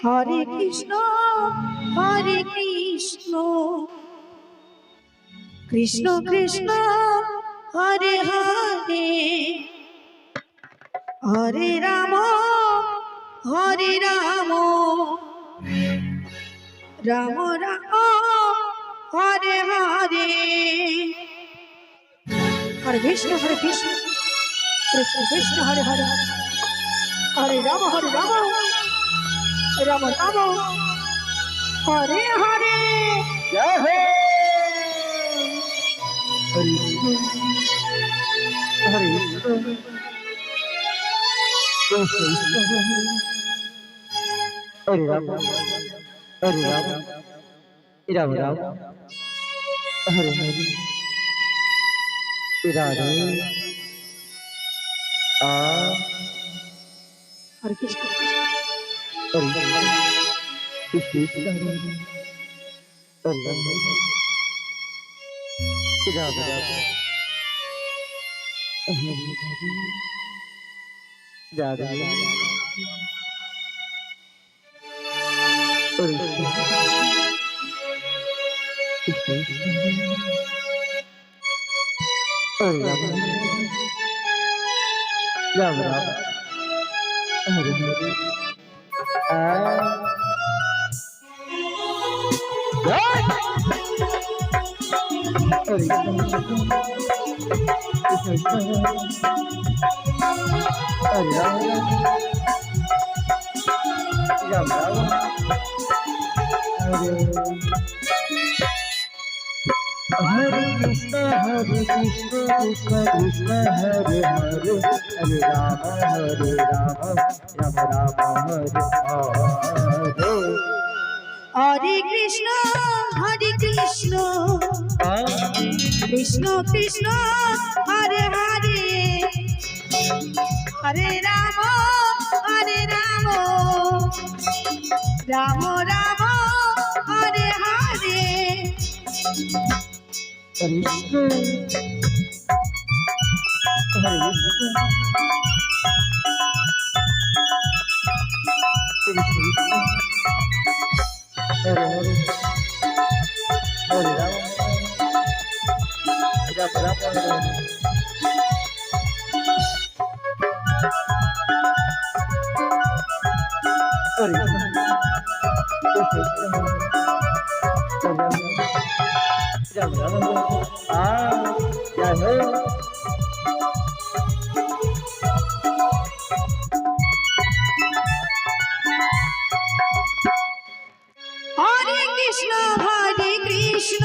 হরে Krishna Krishna Krishna Hare Hare Hare Ram Ram Ram Hare Hare Hare Krishna Krishna Krishna Hare Hare Hare Ram Ram Ram Hare Hare জয় হে হরে Krishna হরে Ram Ram Ram Hare Hare Radhe আ হরে Krishna Krishna Radhe Radhe Ram Ram Hare Hare Ram Ram हरे Krishna Krishna Krishna Hare Hare Hare Ram Ram Ram Hare Hare Hare Krishna Krishna Krishna Hare Hare Hare Ram Ram Ram Hare Hare Krishna Hare Hare Hare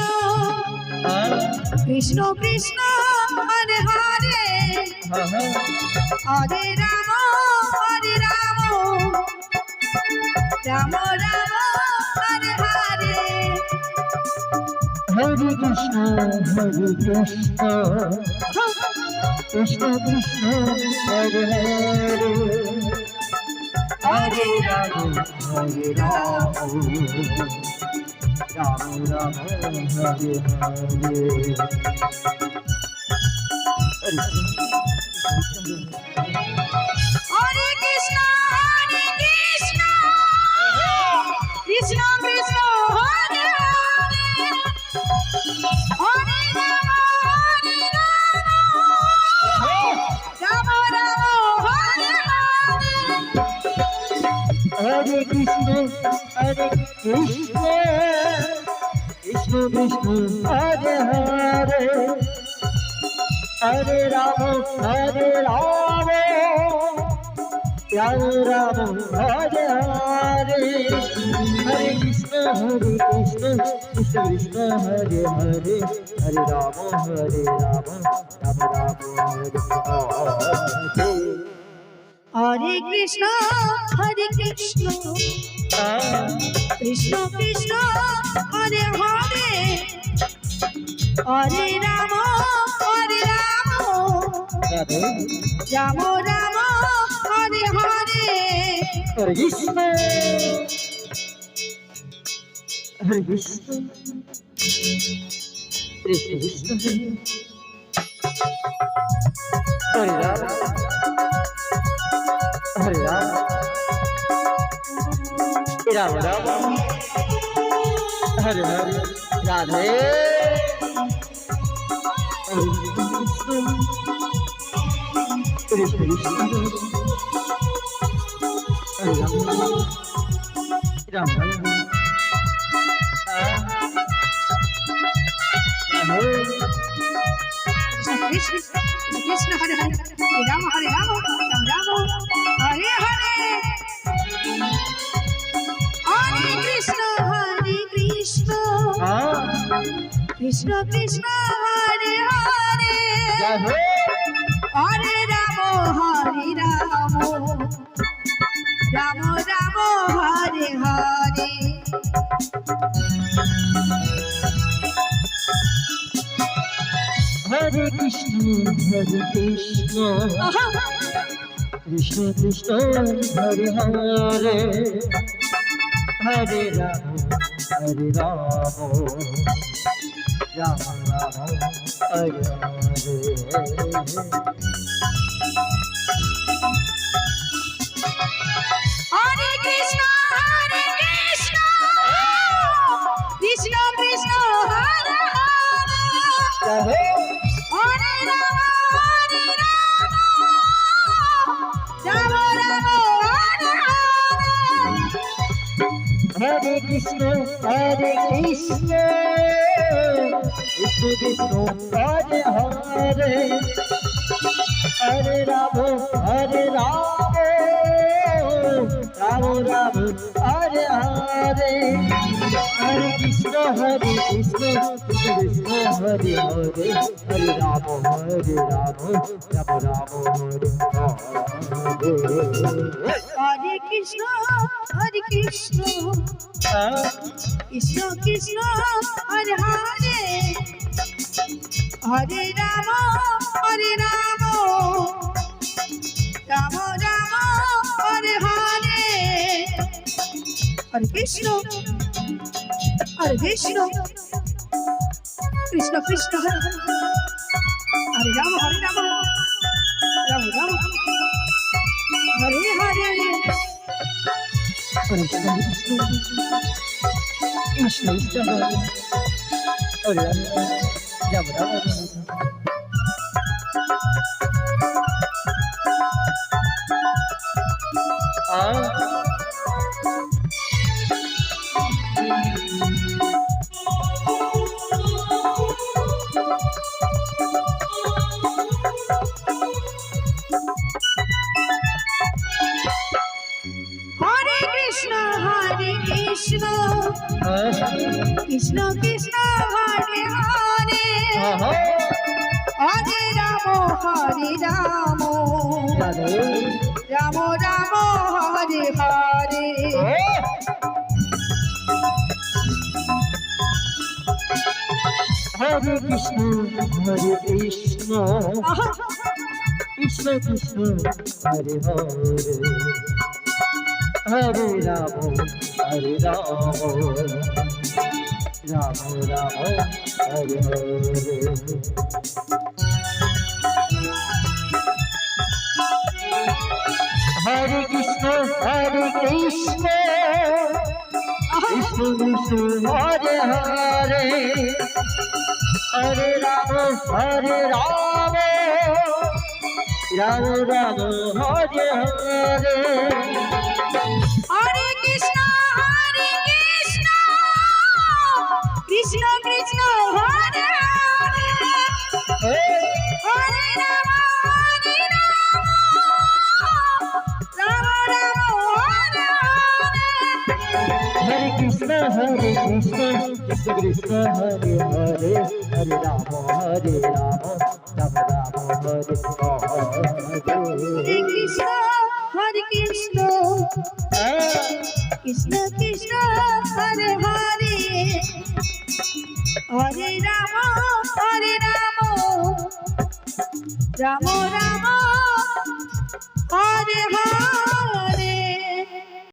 Ram Krishna Krishna Hare Hare Hare Ram Ram Ram Hare Hare Hare Krishna Krishna Krishna Hare Hare Hare Ram Ram Ram Hare Hare Hare Krishna Krishna Krishna Hare Hare Hare Ram Ram Hare Hare Hare Krishna Krishna Krishna Hare Hare Hare Ram Ram Ram Hare Hare Hare Krishna Krishna Krishna Hare Hare Hare Ram Ram Ram Hare Hare Hare Krishna Krishna Krishna Hare Hare Hare Ram Ram Ram Hare Hare Hare Krishna Krishna हरे Ram Ram Ram Hare Hare Radhe Krishna Krishna হরে Ram Ram Ram Radhe Krishna Krishna Hare Hare Hare Ram Ram Ram Hare Hare Hare Krishna Krishna Krishna Hare Hare Hare Ram Ram Ram Hare Hare Hare Krishna Krishna Krishna Hare Hare Hare Ram Ram Ram Hare Hare Hare Krishna Krishna Krishna Hare Hare Hare Ram Ram Ram Hare Hare Hare Krishna Krishna Krishna Hare Hare Hare Ram Ram Ram Hare Hare Hare Krishna Krishna Krishna Hare Hare Hare Ram Ram Ram Hare Hare Krishna Krishna Krishna Hare Hare Hare Ram Ram Ram Hare Hare Hare Krishna Krishna Krishna Hare Hare Ram Ram Ram Hare Hare Krishna Krishna Krishna হরে Ram Ram হরে Krishna Krishna Krishna Hare Hare Hare Ram Ram Ram Hare Hare Hare Krishna Krishna Krishna Krishna Hare Hare Hare Ram Ram Ram Hare Hare Hare Krishna Krishna Krishna Krishna Hare Hare Hare Ram Ram Ram Hare Hare Hare Krishna Krishna Krishna Hare Hare Hare Ram Ram Ram Hare Hare Hare Krishna Krishna Krishna Hare Hare Hare Ram Ram Ram Hare Hare Krishna Krishna Krishna Hare Hare Hare Ram Ram Ram Hare Hare